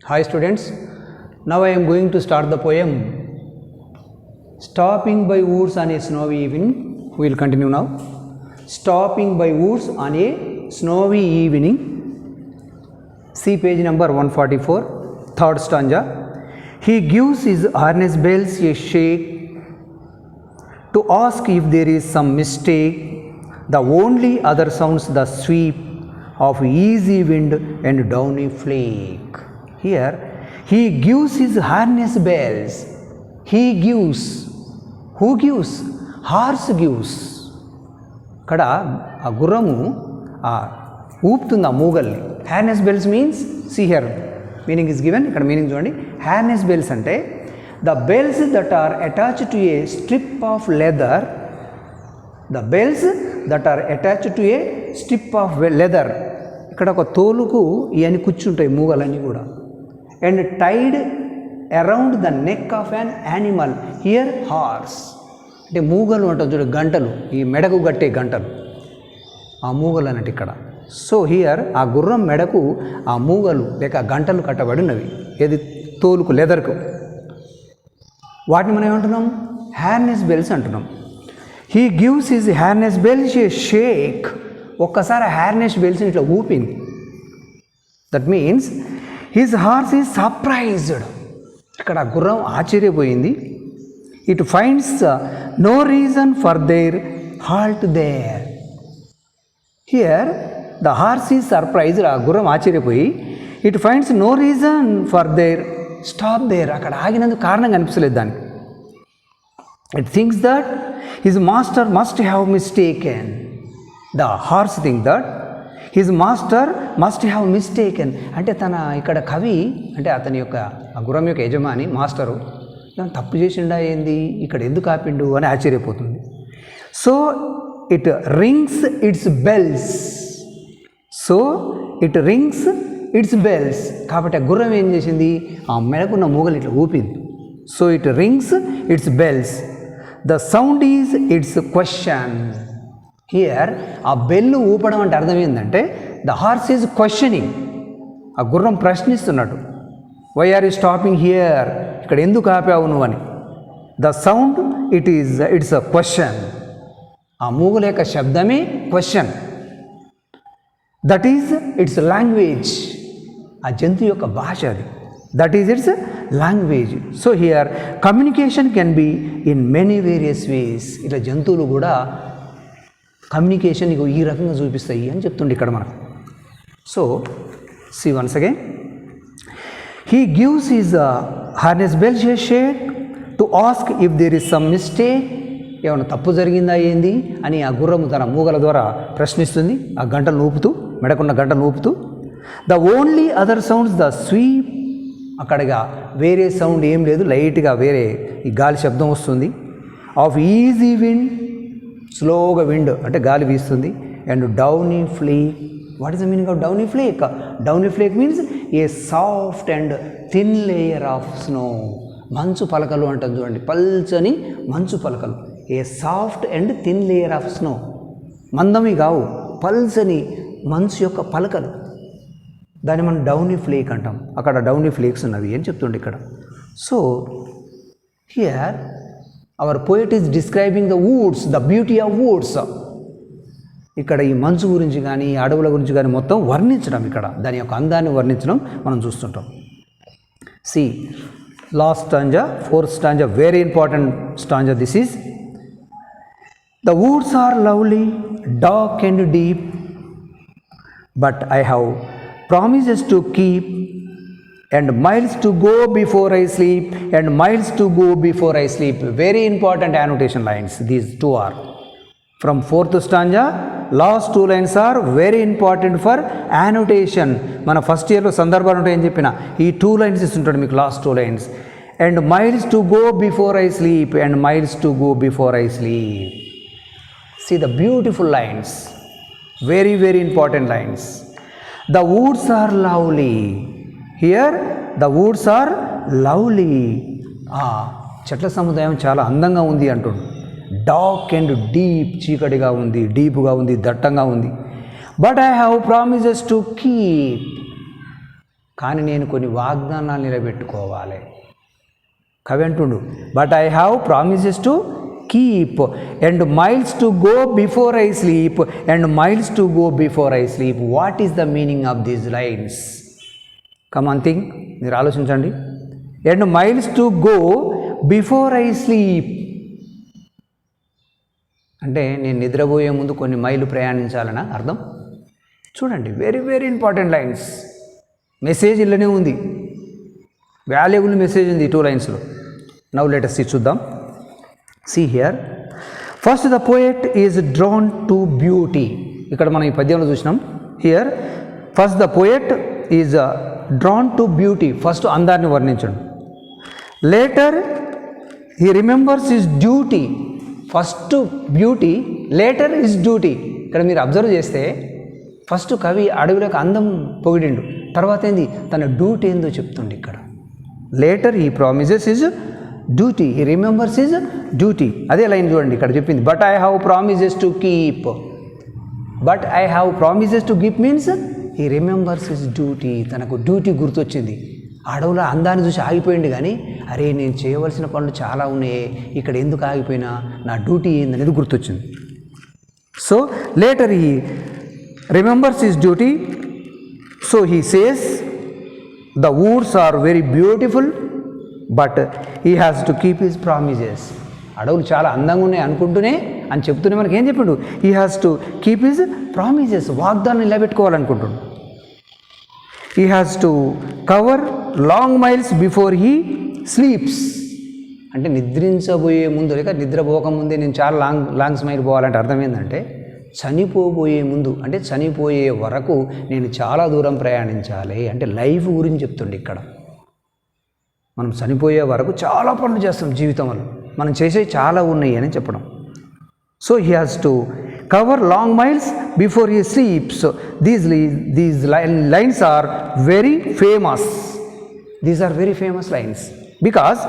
Hi students, now I am going to start the poem Stopping by Woods on a Snowy Evening. We will continue now. Stopping by Woods on a Snowy Evening. See page number 144, third stanza. He gives his harness bells a shake to ask if there is some mistake. The only other sounds the sweep of easy wind and downy flake. Here, he gives his harness bells. He gives. Who gives? Horse gives. ఇక్కడ ఆ గుర్రము ఊపుతుంది ఆ మూగల్ని. Harness bells means see here meaning is given. ఇక్కడ meaning చూడండి. Harness bells అంటే the bells that are attached to a strip of leather. The bells that are attached to a strip of leather. ఇక్కడ ఒక తోలుకు ఇవన్నీ కూర్చుంటాయి మూగలన్నీ కూడా. And tied around the neck of an animal. Here horse అంటే మూగలు అంటారు చూడ, గంటలు, ఈ మెడకు కట్టే గంటలు, ఆ మూగలు అన్నట్టు ఇక్కడ. సో హియర్ ఆ గుర్రం మెడకు ఆ మూగలు లేక గంటలు కట్టబడినవి, ఏది తోలుకు లెదర్కు. వాటిని మనం ఏమంటున్నాం? హార్నెస్ బెల్స్ అంటున్నాం. He gives his harness bells a shake. ఒక్కసారి హార్నెస్ బెల్స్ని ఇట్లా ఊపింది. That means his horse is surprised. ఇక్కడ గుర్రం ఆశ్చర్యపోయింది. It finds no reason for their halt there. Here the horse is surprised. ఆ గుర్రం ఆశ్చర్యపోయి it finds no reason for their stop there. అక్కడ ఆగినందుకు కారణం కనిపించలేదు దానికి. It thinks that his master must have mistaken. The horse think that his master must have mistaken. అంటే తన ఇక్కడ కవి అంటే అతని యొక్క ఆ గుర్రం యొక్క యజమాని మాస్టరు తప్పు చేసిండా ఏంది, ఇక్కడ ఎందుకు ఆపిండు అని ఆశ్చర్యపోతుంది. So it rings its bells. So it rings its bells. కాబట్టి ఆ గుర్రం ఏం చేసింది? ఆ మెడకున్న మూగలు ఇట్లా ఊపింది. So it rings its bells. The sound is its question. Here ఆ బెల్లు ఊపడం అంటే అర్థం ఏంటంటే ద హార్స్ ఈజ్ క్వశ్చనింగ్. ఆ గుర్రం ప్రశ్నిస్తున్నట్టు. Why are you stopping here, ఇక్కడ ఎందుకు ఆపావు నువ్వు అని. The sound its a question. ఆ మూగల యొక్క శబ్దమే question. That is its language. ఆ జంతువు యొక్క భాష అది. That is its language. So here communication can be in many various వేస్. ఇట్లా జంతువులు కూడా కమ్యూనికేషన్ ఈ రకంగా చూపిస్తాయి అని చెప్తుండే ఇక్కడ మనకు. So see once again. He gives his harness bells a shake to ask if there is some mistake. ఏమైనా తప్పు జరిగిందా ఏంది అని ఆ గుర్రము తన మూగల ద్వారా ప్రశ్నిస్తుంది. ఆ గంటలు ఊపుతూ, మెడకున్న గంటలు ఊపుతూ. The only other sounds the sweep. అక్కడగా వేరే సౌండ్ ఏం లేదు, లైట్గా వేరే ఈ గాలి శబ్దం వస్తుంది. ఆఫ్ ఈజీ విండ్, స్లోగా విండ్ అంటే గాలి వీస్తుంది. And downy flake. What is the meaning of downy flake? Downy flake means a soft and thin layer of snow. మంచు పలకలు అంటాం చూడండి, పల్చని మంచు పలకలు. A soft and thin layer of snow. మందమి కావు, పల్చని మంచు యొక్క పలకలు. దాన్ని మనం డౌనీ ఫ్లేక్ అంటాం. అక్కడ డౌనీ ఫ్లేక్స్ ఉన్నవి అని చెప్తుండే ఇక్కడ. So here our poet is describing the woods, the beauty of woods. ఇక్కడ ఈ మంచు గురించి కానీ అడవుల గురించి కానీ మొత్తం వర్ణించడం, ఇక్కడ దాని యొక్క అందాన్ని వర్ణించడం మనం చూస్తుంటాం. See last stanza, fourth stanza, very important stanza this is. The woods are lovely, dark and deep, but I have promises to keep, and miles to go before I sleep, and miles to go before I sleep. Very important annotation lines these two are. From fourth stanza, last two lines are very important for annotation. మన first ఇయర్లో సందర్భాలు ఉంటాయని చెప్పిన ఈ 2 lines ఇస్తుంటాడు మీకు, last 2 lines. And miles to go before I sleep, and miles to go before I sleep. See the beautiful lines, very very important lines. The woods are lovely. Here the woods are lovely. చెట్ల సముదాయం చాలా అందంగా ఉంది అంటుండు. Dark and deep, చీకటిగా ఉంది, డీప్గా ఉంది, దట్టంగా ఉంది. But I have promises to keep. కానీ నేను కొన్ని వాగ్దానాలు నిలబెట్టుకోవాలి. కవి అంటుండు, but I have promises to keep and miles to go before I sleep and miles to go before I sleep. What is the meaning of these lines? Come on think, మీరు ఆలోచించండి. And miles to go before I sleep అంటే నేను నిద్రపోయే ముందు కొన్ని మైళ్ళు ప్రయాణించాలనా అర్థం? చూడండి, very very important lines. Message ఇల్లనే ఉంది, వాల్యుబుల్ మెసేజ్ ఉంది ఈ 2 లైన్స్లో. నౌ లెట్ us see, చూద్దాం. See here, first the poet is drawn to beauty. ఇక్కడ మనం ఈ పద్యంలో చూసినాం. Here first the poet is drawn to beauty. First అందాన్ని వర్ణించండి. Later he remembers his duty. First beauty, later is duty. ఇక్కడ మీరు observe చేస్తే ఫస్ట్ కవి అడవిలోకి అందం పొగిడిండు, తర్వాత ఏంది తన డ్యూటీ ఏందో చెప్తుండే ఇక్కడ. Later he promises his duty, he remembers his duty. అదే లైన్ చూడండి ఇక్కడ చెప్పింది, but I have promises to keep. But I have promises to keep means he remembers his duty. తనకు డ్యూటీ గుర్తొచ్చింది. అడవులో అందాన్ని చూసి ఆగిపోయింది, కానీ అరే నేను చేయవలసిన పనులు చాలా ఉన్నాయి, ఇక్కడ ఎందుకు ఆగిపోయినా, నా డ్యూటీ ఏందనేది గుర్తొచ్చింది. So later he remembers his duty. So he says the woods are very beautiful but he has to keep his promises. అడవులు చాలా అందంగా ఉన్నాయి అనుకుంటూనే అని చెప్తూనే మనకి ఏం చెప్పిండు, he has to keep his promises. వాగ్దానం నిలబెట్టుకోవాలనుకుంటుండు. He has to cover long miles before he sleeps అంటే నిద్రించబోయే ముందు లేక నిద్రపోకముందే నేను చాలా లాంగ్ మైల్ పోవాలంటే అర్థం ఏంటంటే చనిపోబోయే ముందు అంటే చనిపోయే వరకు నేను చాలా దూరం ప్రయాణించాలి అంటే లైఫ్ గురించి చెప్తుండే ఇక్కడ. మనం చనిపోయే వరకు చాలా పనులు చేస్తాం జీవితంలో, మనం చేసే చాలా ఉన్నాయి అని చెప్పడం. So he has to cover long miles before he sleeps. These lines are very famous. These are very famous lines because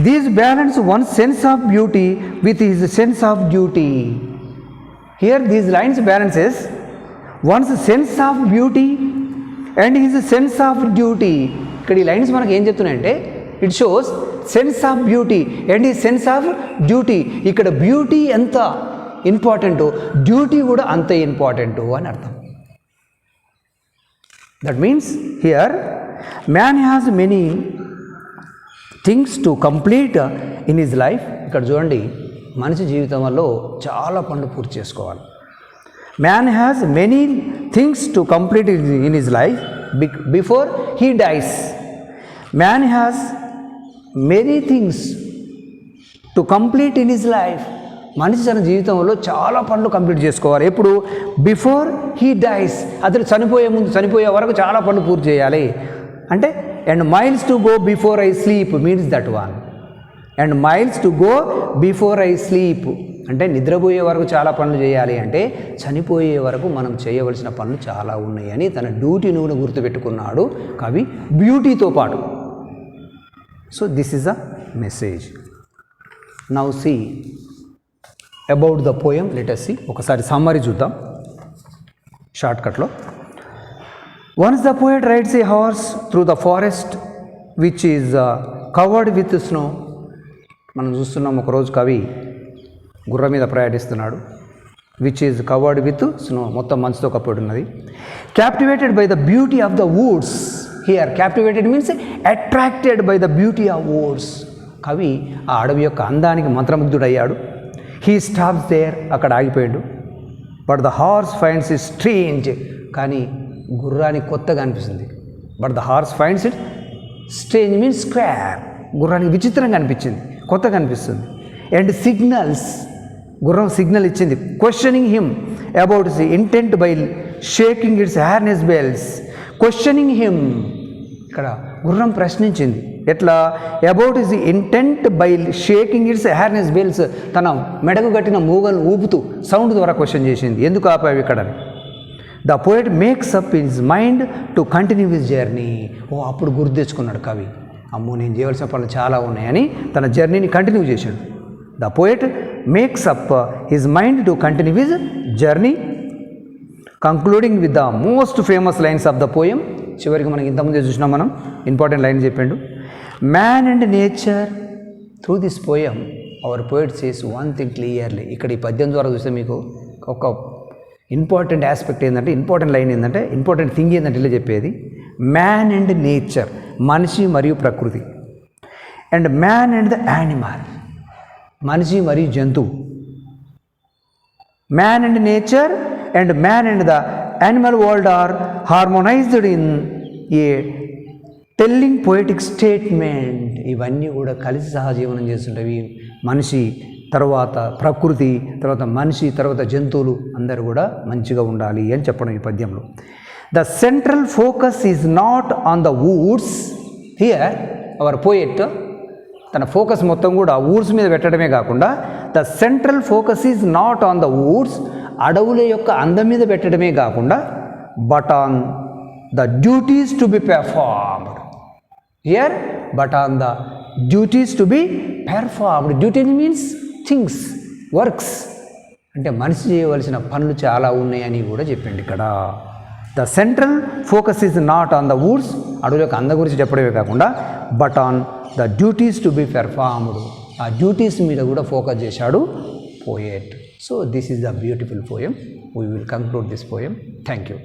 these balance one's sense of beauty with his sense of duty. Here these lines balances one's sense of beauty and his sense of duty. ఇక్కడ ఈ lines మనకు ఏం చెప్తున్నాయంటే it shows sense of beauty and ఈ sense of duty. ఇక్కడ beauty ఎంత ఇంపార్టెంటో duty కూడా అంత ఇంపార్టెంటు అని అర్థం. That means here man has many things to complete in his life. ఇక్కడ చూడండి, మనిషి జీవితంలో చాలా పనులు పూర్తి చేసుకోవాలి. man has many things to complete in his life before he dies. man has many things to complete in his life. మనిషి తన జీవితంలో చాలా పనులు కంప్లీట్ చేసుకోవాలి. ఎప్పుడు? Before he dice. అతను చనిపోయే ముందు, చనిపోయే వరకు చాలా పనులు పూర్తి చేయాలి అంటే and miles to go before I sleep means that one. And miles to go before I sleep అంటే నిద్రపోయే వరకు చాలా పనులు చేయాలి అంటే చనిపోయే వరకు మనం చేయవలసిన పనులు చాలా ఉన్నాయి అని తన డ్యూటీని కూడా గుర్తుపెట్టుకున్నాడు కవి బ్యూటీతో పాటు. So this is a message. Now see about the poem. Let us see. ఒకసారి సమ్మరీ చూద్దాం షార్ట్కట్లో. Once the poet rides a horse through the forest which is covered with snow. మనం చూస్తున్నాం ఒకరోజు కవి గుర్రం మీద ప్రయాణిస్తున్నాడు. Which is covered with snow, మొత్తం మంచుతో కప్పబడి ఉన్నది. Captivated by the beauty of the woods. Here captivated means attracted by the beauty of woods. కవి ఆ అడవి యొక్క అందానికి మంత్రముగ్ధుడయ్యాడు. హీ స్టాప్స్ దేర్, అక్కడ ఆగిపోయాడు. But the horse finds it strange, కానీ గుర్రానికి కొత్తగా అనిపిస్తుంది. But the horse finds it strange means square. గుర్రానికి విచిత్రంగా అనిపించింది, కొత్తగా అనిపిస్తుంది. అండ్ సిగ్నల్స్, గుర్రం సిగ్నల్ ఇచ్చింది. Questioning him about the intent by shaking its harness bells. Questioning him, ఇక్కడ గుర్రం ప్రశ్నించింది. ఎట్లా? About the intent by shaking its harness bells. తన మెడకు కట్టిన మూగలు ఊపుతూ సౌండ్ ద్వారా క్వశ్చన్ చేసింది, ఎందుకు ఆపావి ఇక్కడ. The poet makes up in his mind to continue his journey. అప్పుడు గుర్తు తెచ్చుకున్నాడు కవి, అమ్మో నేను చేయవలసిన పనులు చాలా ఉన్నాయని తన జర్నీని కంటిన్యూ చేశాడు. The poet makes up his mind to continue his journey, concluding with the most famous lines of the poem. చివరికి మనకి ఇంతకుముందే చూసినాం మనం, ఇంపార్టెంట్ లైన్ చెప్పిండు. Man and nature through this poem our poet says one thing clearly. ఇక్కడ ఈ పద్యం ద్వారా చూస్తే మీకు ఒక ఇంపార్టెంట్ ఆస్పెక్ట్ ఏంటంటే, ఇంపార్టెంట్ లైన్ ఏంటంటే, ఇంపార్టెంట్ థింగ్ ఏంటంటే ఇలా చెప్పేది, మ్యాన్ అండ్ నేచర్, మనిషి మరియు ప్రకృతి, and man and the animal, మనిషి మరియు జంతువు, man and nature and man and the animal world are harmonized in a telling poetic statement. ఇవన్నీ కూడా కలిసి సహజీవనం చేస్తుంటాయి. మనిషి తర్వాత ప్రకృతి, తర్వాత మనిషి, తర్వాత జంతువులు అందరూ కూడా మంచిగా ఉండాలి అని చెప్పడం ఈ పద్యంలో. The central focus is not on the woods. Here our poet తన ఫోకస్ మొత్తం కూడా వూడ్స్ మీద పెట్టడమే కాకుండా, the central focus is not on the woods, అడవుల యొక్క అందం మీద పెట్టడమే కాకుండా, but on the duties to be performed. Here but on the duties to be performed. Duty means things, works, అంటే మనిషి చేయవలసిన పనులు చాలా ఉన్నాయని కూడా చెప్పింది ఇక్కడ. ద central focus is not on the woods, అడవుల యొక్క అందం గురించి చెప్పడమే కాకుండా, but on the duties to be performed, ఆ డ్యూటీస్ మీద కూడా ఫోకస్ చేశాడు poet. So this is the beautiful poem. We will conclude this poem. Thank you.